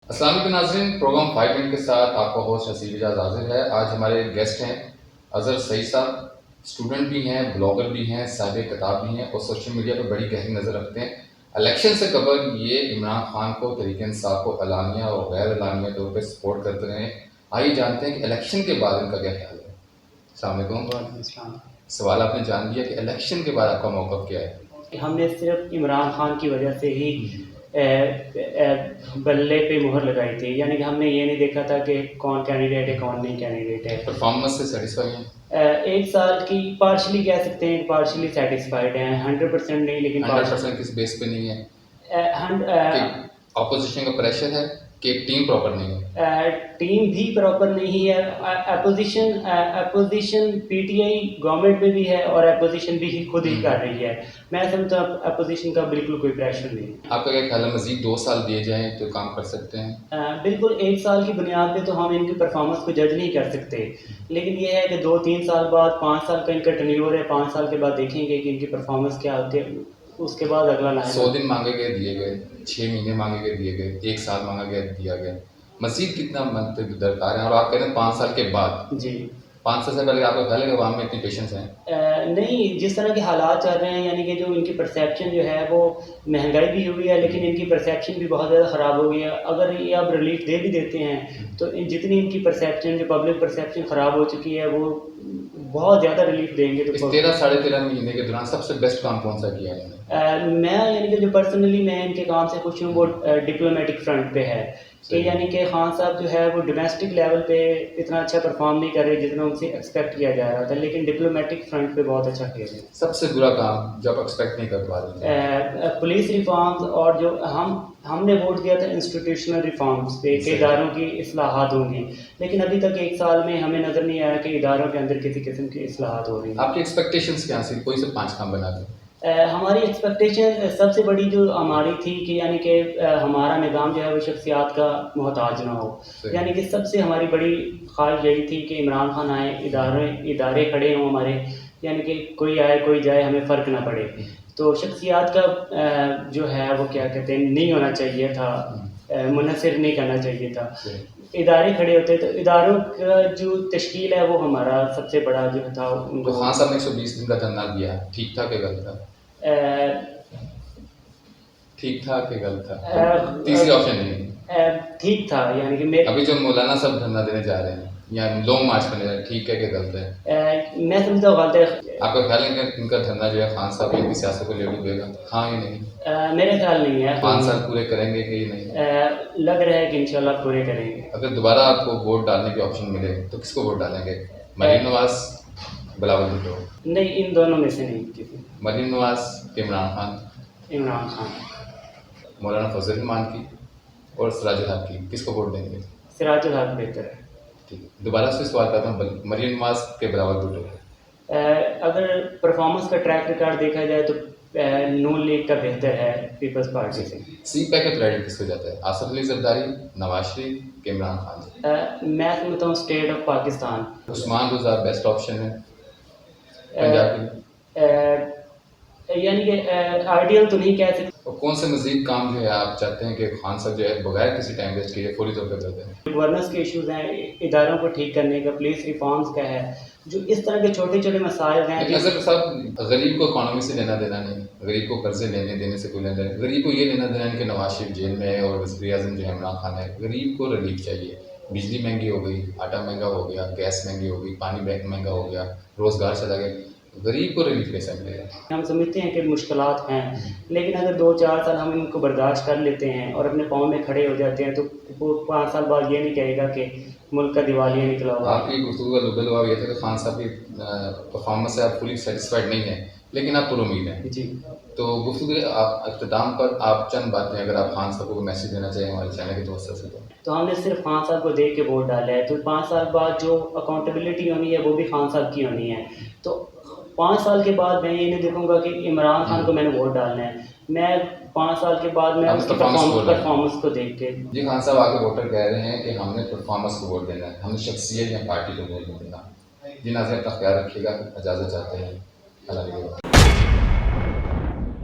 السلام علیکم ناظرین، پروگرام 5 منٹ کے ساتھ آپ کا ہوسٹ حسیب اجاز حاضر ہے۔ آج ہمارے گیسٹ ہیں اظہر سعید صاحب، اسٹوڈنٹ بھی ہیں، بلاگر بھی ہیں، صاحب کتاب بھی ہیں اور سوشل میڈیا پر بڑی گہری نظر رکھتے ہیں۔ الیکشن سے قبل یہ عمران خان کو، تحریک انصاف کو اعلانیہ اور غیر اعلانیہ طور پہ سپورٹ کرتے رہے ہیں۔ آئیے جانتے ہیں کہ الیکشن کے بعد ان کا کیا خیال ہے۔ السلام علیکم۔ وعلیکم السلام۔ سوال آپ نے جان لیا کہ الیکشن کے بعد آپ کا موقف کیا ہے؟ ہم نے صرف عمران خان کی وجہ سے ہی بلے پہ مہر لگائی تھی، یعنی کہ ہم نے یہ نہیں دیکھا تھا کہ کون کینڈیڈیٹ ہے کون نہیں کینڈیڈیٹ ہے۔ پرفارمنس سے سیٹسفائی ہیں؟ ایک سال کی پارشلی کہہ سکتے ہیں، پارشلی سیٹسفائیڈ ہیں، 100% نہیں لیکن 100% کس بیس پہ نہیں ہے؟ اپوزیشن کا پریشر ہے کہ ٹیم پراپر نہیں ہے؟ ٹیم بھی پراپر نہیں ہے۔ Opposition P T I government میں بھی ہے اور اپوزیشن بھی خود ہی کر رہی ہے۔ میں سمجھتا ہوں اپوزیشن کا بالکل کوئی پریشر نہیں۔ آپ کا کیا خیال ہے، مزید 2 سال دیے جائیں تو کام کر سکتے ہیں؟ بالکل، 1 سال کی بنیاد پہ تو ہم ان کی پرفارمنس کو جج نہیں کر سکتے، لیکن یہ ہے کہ 2-3 سال بعد، 5 سال کا ان کا ٹینیور ہے، 5 سال کے بعد دیکھیں گے کہ ان کی پرفارمنس کیا ہوتی ہے، اس کے بعد اگلا لائن۔ 100 دن مانگے گئے دیے گئے، 6 مہینے مانگے گئے دیے گئے، 1 سال مانگا گیا دیا گیا، مزید کتنا منتظر درکار ہے؟ اور آپ کہہ رہے ہیں 5 سال کے بعد۔ جی، 5 سال سے پہلے آپ کا خیال ہے کہ عوام میں اتنی پیشنس ہیں؟ نہیں، جس طرح کے حالات چل رہے ہیں، یعنی کہ جو ان کی پرسیپشن جو ہے وہ مہنگائی بھی ہوئی ہے لیکن ان کی پرسیپشن بھی بہت زیادہ خراب ہو گئی ہے۔ اگر یہ اب ریلیف دے بھی دیتے ہیں تو جتنی ان کی پرسیپشن، جو پبلک پرسیپشن خراب ہو چکی ہے، وہ بہت زیادہ ریلیف دیں گے۔ اس 13-13.5 مہینے کے دوران سب سے بیسٹ کام کون سا کیا ہے؟ میں یعنی کہ جو پرسنلی میں ان کے کام سے خوش ہوں وہ ڈپلومیٹک فرنٹ پہ ہے، کہ یعنی کہ خان صاحب جو ہے وہ ڈومیسٹک لیول پہ اتنا اچھا پرفارم نہیں کر رہے جتنا ان سے ایکسپیکٹ کیا جا رہا تھا، لیکن ڈپلومیٹک فرنٹ پہ بہت اچھا کیا گیا۔ سب سے برا کام جو آپ ایکسپیکٹ نہیں کر پا رہے؟ پولیس ریفارمز، اور جو ہم نے ووٹ دیا تھا انسٹیٹیوشنل ریفارمز پہ کہ اداروں کی اصلاحات ہوں گی، لیکن ابھی تک 1 سال میں ہمیں نظر نہیں آیا کہ اداروں کے اندر کسی قسم کی اصلاحات ہو رہی ہیں۔ آپ کی ایکسپیکٹیشنز کیا تھیں؟ کوئی سے 5 کام بنا دیں۔ ہماری ایکسپیکٹیشن سب سے بڑی جو ہماری تھی کہ یعنی کہ ہمارا نظام جو ہے وہ شخصیات کا محتاج نہ ہو، یعنی کہ سب سے ہماری بڑی خواہش یہی تھی کہ عمران خان آئے، ادارے کھڑے ہوں ہمارے، یعنی کہ کوئی آئے کوئی جائے ہمیں فرق نہ پڑے۔ تو شخصیات کا جو ہے وہ کیا کہتے ہیں نہیں ہونا چاہیے تھا، منحصر نہیں کرنا چاہیے تھا، ادارے کھڑے ہوتے تو اداروں کا جو تشکیل ہے وہ ہمارا سب سے بڑا جو تھا ان کو۔ خان صاحب نے 120 دن کا دھرنا دیا، ٹھیک تھا کہ غلط تھا؟ ٹھیک تھا کہ غلط تھا؟ تیسری آپشن نہیں، ٹھیک تھا، یعنی کہ ابھی جو مولانا صاحب دھرنا دینے جا رہے ہیں یا لانگ مارچ کرنے جا رہے ہیں، ٹھیک ہے کہ غلط ہے؟ میں سمجھتا ہوں غلط ہے۔ آپ کا خیال ہے کہ ان کا دھرنا جو ہے خان صاحب ان کی سیاست کو لے ڈوبے گا؟ ہاں یا نہیں؟ میرا خیال نہیں ہے۔ 5 سال پورے کریں گے کہ نہیں؟ لگ رہا ہے کہ انشاءاللہ پورے کریں گے۔ اگر دوبارہ آپ کو ووٹ ڈالنے کی آپشن ملے تو کس کو ووٹ ڈالیں گے؟ مریم نواز، بلاول بھٹو؟ نہیں، ان دونوں میں سے نہیں کسی۔ مریم نواز کہ عمران خان؟ عمران خان۔ مولانا فضل الرحمان کی اور سراج الحق کی، کس کو ووٹ دیں گے؟ سراج الحق بہتر ہے۔ ٹھیک ہے، دوبارہ سے سوال کرتا ہوں، مریم نواز کے بلاول بھٹو؟ اگر پرفارمنس کا ٹریک ریکارڈ دیکھا جائے تو نون لیگ کا بہتر ہے پیپلز پارٹی سے۔ سی پیک کا کریڈٹ کس کو جاتا ہے؟ آصف علی زرداری، نواز شریف کہ عمران خان؟ میں سمجھتا ہوں state of Pakistan. Usman Gulzar best option ہے پنجاب کے لیے؟ یعنی کہ آئیڈیل تو نہیں کہہ سکتے۔ اور کون سے مزید کام جو ہے آپ چاہتے ہیں کہ خان صاحب جو ہے بغیر کسی ٹائم ویسٹ کیے فوری طور پہ کر دیں؟ گورننس کے ایشوز ہیں، اداروں کو ٹھیک کرنے کا، پولیس ریفارمز کا ہے، جو اس طرح کے چھوٹے چھوٹے مسائل ہیں۔ اظہر صاحب، غریب کو اکانومی سے لینا دینا نہیں، غریب کو قرضے لینے دینے سے کوئی لینا دینا، غریب کو یہ لینا دینا ہے کہ نواز شریف جیل میں ہے اور وزیر اعظم جو ہے عمران خان ہے۔ غریب کو ریلیف چاہیے، بجلی مہنگی ہو گئی، آٹا مہنگا ہو گیا، گیس مہنگی ہو گئی، پانی مہنگا ہو گیا، روزگار چلا گیا، غریب کو ریلیف کیسے ملے گا؟ ہم سمجھتے ہیں کہ مشکلات ہیں، لیکن اگر 2-4 سال ہم ان کو برداشت کر لیتے ہیں اور اپنے پاؤں میں کھڑے ہو جاتے ہیں تو وہ 5 سال بعد یہ نہیں کہے گا کہ ملک کا دیوالیہ نکلا ہوا۔ آپ کی گفتگو کا لب لباب یہ تھا کہ خان صاحب کی پرفارمنس سے آپ پوری سیٹسفائڈ نہیں ہیں لیکن آپ پر امید ہیں۔ جی، تو گفتگو کے اختتام پر آپ چند باتیں اگر آپ خان صاحب کو میسیج دینا چاہیں ہمارے چینل کے توسط سے تو ہم نے صرف خان صاحب کو دیکھ کے ووٹ ڈالا ہے، تو 5 سال بعد جو اکاؤنٹیبلٹی ہونی ہے وہ بھی خان صاحب کی ہونی ہے۔ تو 5 سال کے بعد میں یہ نہیں دیکھوں گا کہ عمران خان کو میں نے ووٹ ڈالنا ہے، میں 5 سال کے بعد میں اس کی پرفارمنس کو دیکھ کے۔ جی خان صاحب، آگے ووٹر کہہ رہے ہیں کہ ہم نے پرفارمنس کو ووٹ دینا ہے، ہم نے شخصیت یا پارٹی کو ووٹ نہیں دینا۔ جی ناظرین، اپنا خیال رکھیے گا، اجازت چاہتے ہیں، اللہ حافظ۔